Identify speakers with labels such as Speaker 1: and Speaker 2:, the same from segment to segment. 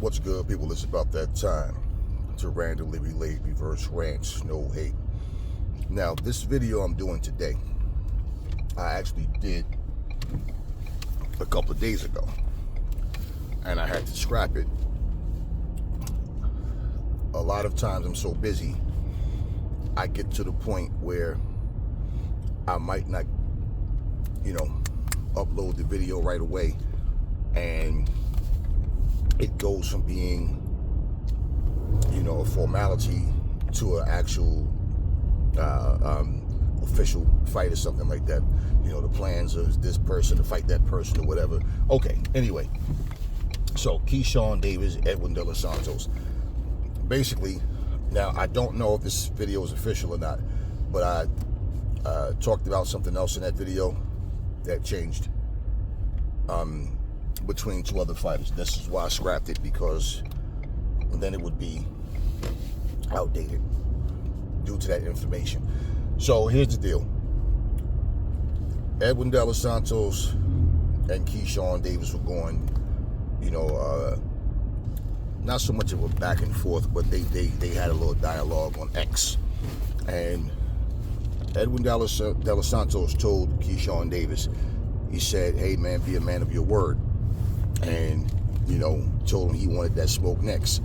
Speaker 1: What's good, people? It's about that time to randomly relate reverse rants, no hate. Now, this video I'm doing today, I actually did a couple of days ago, and I had to scrap it. A lot of times I'm so busy, I get to the point where I might not, upload the video right away, and it goes from being, a formality to an actual official fight or something like that. The plans of this person to fight that person or whatever. Okay, anyway. So, Keyshawn Davis, Edwin de Losantos. Basically, now I don't know if this video is official or not, but I talked about something else in that video that changed between two other fighters. This is why I scrapped it, because then it would be outdated due to that information. So here's the deal. Edwin de Losantos and Keyshawn Davis were going, not so much of a back and forth, but they had a little dialogue on X. And Edwin de Losantos told Keyshawn Davis, he said, hey man, be a man of your word. And, told him he wanted that smoke next.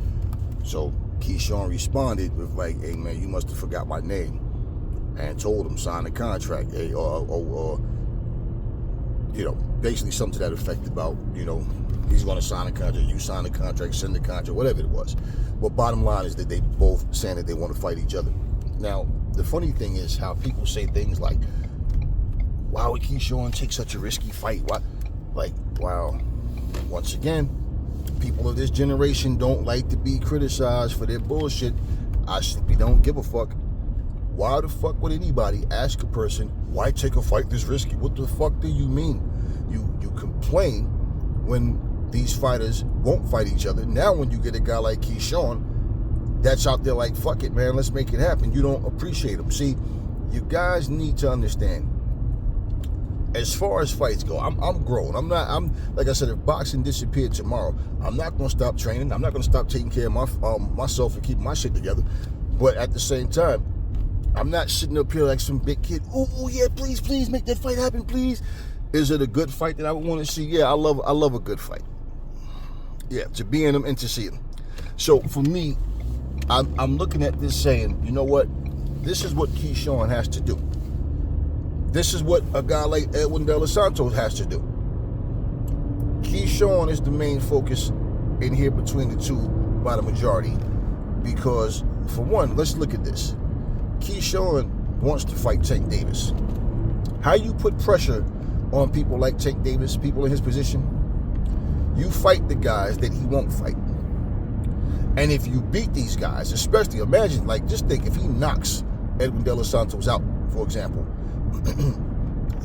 Speaker 1: So Keyshawn responded with like, hey man, you must have forgot my name. And told him, sign the contract. Hey, basically something to that effect about, he's going to sign the contract, you sign the contract, send the contract, whatever it was. But bottom line is that they both saying that they want to fight each other. Now, the funny thing is how people say things like, why would Keyshawn take such a risky fight? Why? Like, wow. Once again, people of this generation don't like to be criticized for their bullshit. I simply don't give a fuck. Why the fuck would anybody ask a person, why take a fight this risky? What the fuck do you mean? You complain when these fighters won't fight each other. Now when you get a guy like Keyshawn that's out there like, fuck it, man, let's make it happen, you don't appreciate him. See, you guys need to understand, as far as fights go, I'm grown. I'm like I said, if boxing disappeared tomorrow, I'm not going to stop training. I'm not going to stop taking care of myself and keeping my shit together. But at the same time, I'm not sitting up here like some big kid. Oh yeah, please make that fight happen, please. Is it a good fight that I would want to see? Yeah, I love a good fight. Yeah, to be in them and to see them. So for me, I'm looking at this saying, you know what? This is what Keyshawn has to do. This is what a guy like Edwin de Losantos has to do. Keyshawn is the main focus in here between the two by the majority, because for one, let's look at this. Keyshawn wants to fight Tank Davis. How you put pressure on people like Tank Davis, people in his position? You fight the guys that he won't fight. And if you beat these guys, especially, imagine, like, just think if he knocks Edwin de Losantos out, for example,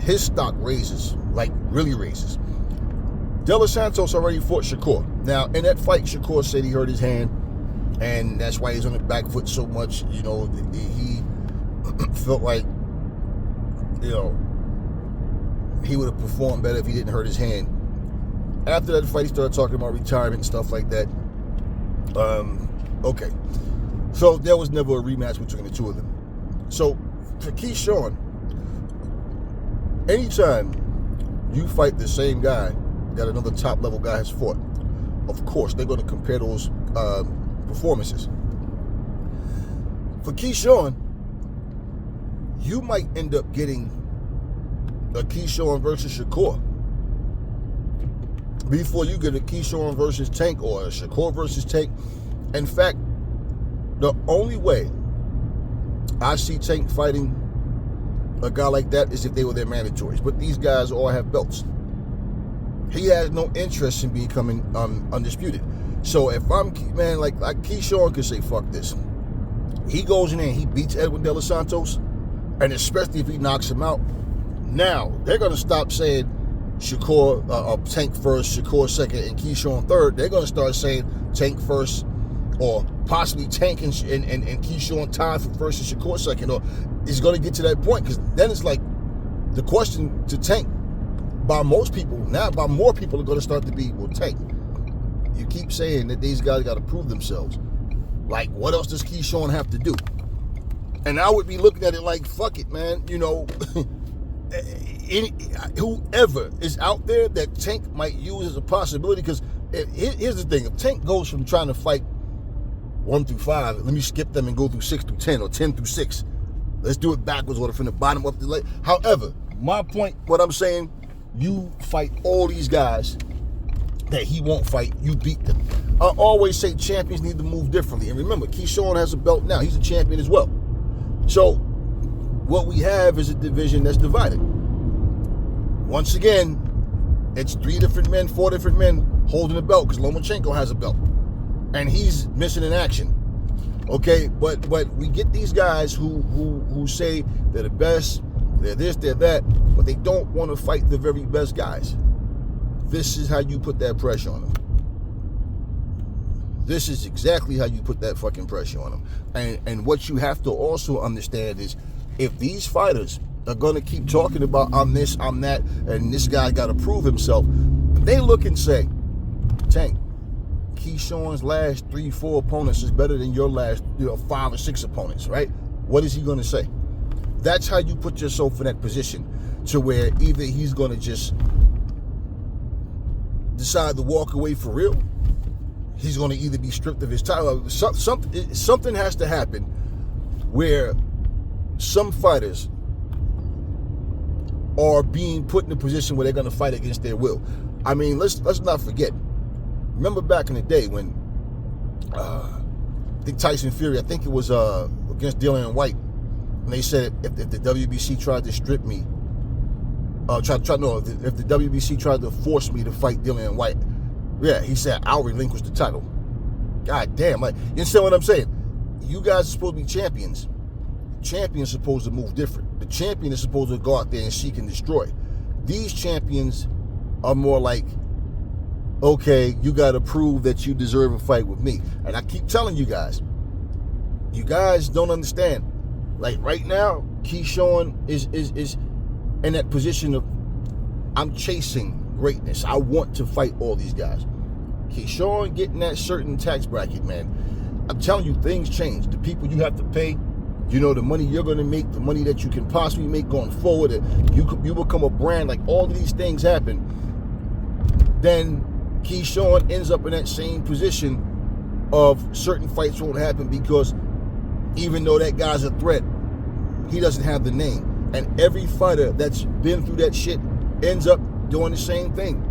Speaker 1: his stock raises, like really raises. De Losantos already fought Shakur. Now, in that fight, Shakur said he hurt his hand, and that's why he's on the back foot so much. He felt like, he would have performed better if he didn't hurt his hand. After that fight, he started talking about retirement and stuff like that. Okay. So there was never a rematch between the two of them. So for Keyshawn, anytime you fight the same guy that another top level guy has fought, of course they're going to compare those performances. For Keyshawn, you might end up getting a Keyshawn versus Shakur before you get a Keyshawn versus Tank or a Shakur versus Tank. In fact, the only way I see Tank fighting a guy like that is if they were their mandatories. But these guys all have belts. He has no interest in becoming undisputed. So if I'm, man, like Keyshawn could say, fuck this. He goes in there and he beats Edwin de Losantos, and especially if he knocks him out, now they're going to stop saying Shakur, Tank first, Shakur second, and Keyshawn third. They're going to start saying Tank first, or possibly Tank and Keyshawn tied for first and Shakur second. Or it's going to get to that point, because then it's like the question to Tank by most people, now by more people, are going to start to be, well, Tank, You keep saying that these guys got to prove themselves. Like, what else does Keyshawn have to do? And I would be looking at it like, fuck it, man. You know, whoever is out there that Tank might use as a possibility, because here's the thing. If Tank goes from trying to fight 1 through 5, let me skip them and go through 6 through 10 or 10 through 6. Let's do it backwards order from the bottom up to the left. However, my point, what I'm saying, you fight all these guys that he won't fight, you beat them. I always say champions need to move differently. And remember, Keyshawn has a belt now. He's a champion as well. So what we have is a division that's divided. Once again, it's 3 different men, 4 different men holding a belt, because Lomachenko has a belt. And he's missing in action. Okay, but we get these guys who say they're the best, they're this, they're that, but they don't want to fight the very best guys. This is how you put that pressure on them. This is exactly how you put that fucking pressure on them. And what you have to also understand is, if these fighters are going to keep talking about I'm this, I'm that, and this guy got to prove himself, they look and say, Tank, Keyshawn's last 3, 4 opponents is better than your last 5 or 6 opponents, right? What is he going to say? That's how you put yourself in that position, to where either he's going to just decide to walk away for real, he's going to either be stripped of his title. Something has to happen where some fighters are being put in a position where they're going to fight against their will. I mean, let's not forget. Remember back in the day when I think Tyson Fury, I think it was against Dillian White, and they said if the WBC tried to strip me, if the WBC tried to force me to fight Dillian White, yeah, he said I'll relinquish the title. God damn, like, you understand what I'm saying? You guys are supposed to be champions. Champions are supposed to move different. The champion is supposed to go out there and seek and destroy. These champions are more like, okay, you got to prove that you deserve a fight with me. And I keep telling you guys don't understand. Like right now, Keyshawn is in that position of, I'm chasing greatness. I want to fight all these guys. Keyshawn getting that certain tax bracket, man. I'm telling you, things change. The people you have to pay, the money you're going to make, the money that you can possibly make going forward, you become a brand, like all of these things happen. Then Keyshawn ends up in that same position of certain fights won't happen, because even though that guy's a threat, he doesn't have the name. And every fighter that's been through that shit ends up doing the same thing.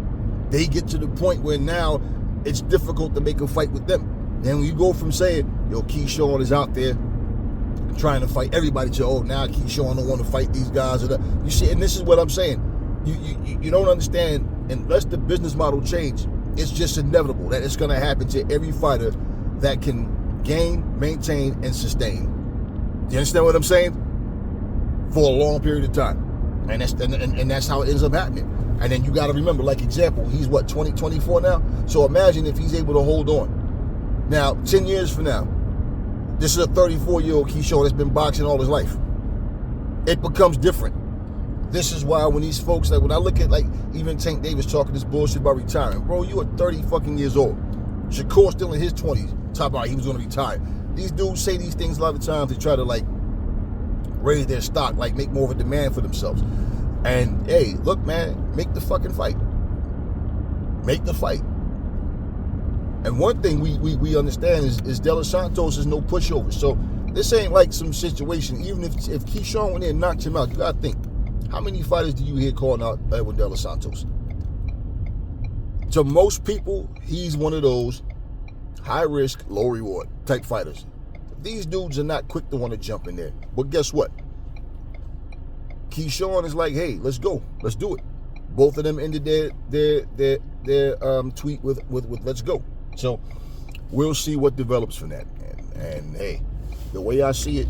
Speaker 1: They get to the point where now it's difficult to make a fight with them. Then when you go from saying, Keyshawn is out there trying to fight everybody, to, now Keyshawn don't want to fight these guys. You see, and this is what I'm saying. You don't understand, unless the business model change, it's just inevitable that it's going to happen to every fighter that can gain, maintain, and sustain. Do you understand what I'm saying? For a long period of time. And that's how it ends up happening. And then you got to remember, like example, he's 24 now? So imagine if he's able to hold on. Now, 10 years from now, this is a 34-year-old Keyshawn that's been boxing all his life. It becomes different. This is why when these folks, like when I look at like even Tank Davis talking this bullshit about retiring, bro, you are 30 fucking years old. Shakur's still in his 20s, talking about he was going to retire. These dudes say these things a lot of times to try to like raise their stock, like make more of a demand for themselves. And hey, look, man, make the fucking fight. Make the fight. And one thing we understand is Losantos is no pushover. So this ain't like some situation. Even if Keyshawn went in and knocked him out, you gotta think, how many fighters do you hear calling out Edwin Losantos? To most people, he's one of those high risk, low reward type fighters. These dudes are not quick to want to jump in there. But guess what? Keyshawn is like, hey, let's go. Let's do it. Both of them ended their tweet with let's go. So we'll see what develops from that. And hey, the way I see it,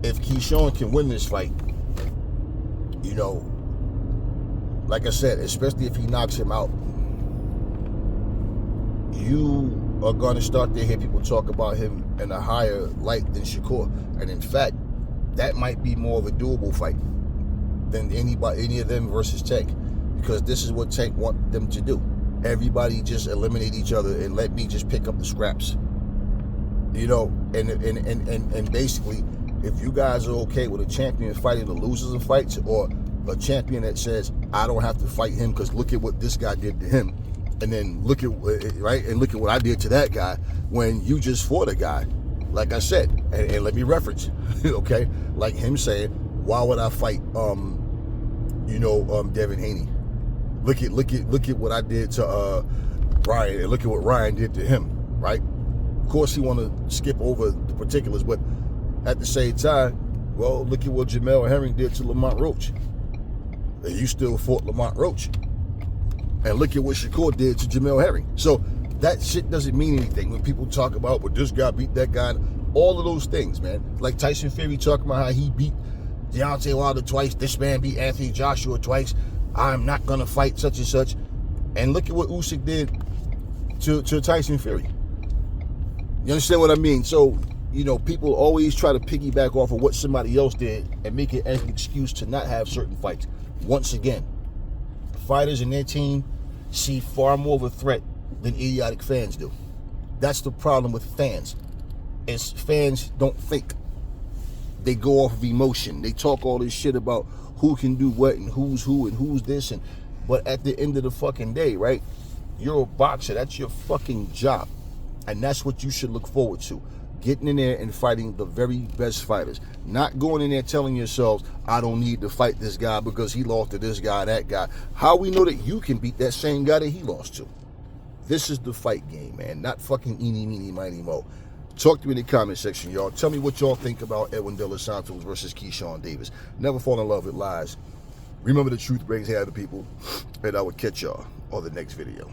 Speaker 1: if Keyshawn can win this fight, like I said, especially if he knocks him out, you are going to start to hear people talk about him in a higher light than Shakur. And in fact, that might be more of a doable fight than any of them versus Tank. because this is what Tank want them to do. Everybody just eliminate each other and let me just pick up the scraps. You know, and basically, if you guys are okay with a champion fighting the losers of fights, or a champion that says, I don't have to fight him because look at what this guy did to him, and then look at, right, and look at what I did to that guy, when you just fought a guy, like I said, and let me reference, okay, like him saying, why would I fight, Devin Haney? Look at what I did to Ryan, and look at what Ryan did to him, right? Of course, he want to skip over the particulars, but at the same time, well, look at what Jamel Herring did to Lamont Roach. And you still fought Lamont Roach. And look at what Shakur did to Jamel Herring. So that shit doesn't mean anything when people talk about, but this guy beat that guy. All of those things, man. Like Tyson Fury talking about how he beat Deontay Wilder twice. This man beat Anthony Joshua twice. I'm not going to fight such and such. And look at what Usyk did to Tyson Fury. You understand what I mean? So, you know, people always try to piggyback off of what somebody else did and make it as an excuse to not have certain fights. Once again, fighters and their team see far more of a threat than idiotic fans do. That's the problem with fans. Is fans don't think. They go off of emotion. They talk all this shit about who can do what and who's who and who's this, but at the end of the fucking day, right? You're a boxer. That's your fucking job. And that's what you should look forward to. Getting in there and fighting the very best fighters. Not going in there telling yourselves, I don't need to fight this guy because he lost to this guy, that guy. How we know that you can beat that same guy that he lost to? This is the fight game, man. Not fucking eeny, meeny, miny, mo. Talk to me in the comment section, y'all. Tell me what y'all think about Edwin De Los Santos versus Keyshawn Davis. Never fall in love with lies. Remember, the truth brings hair to people. And I will catch y'all on the next video.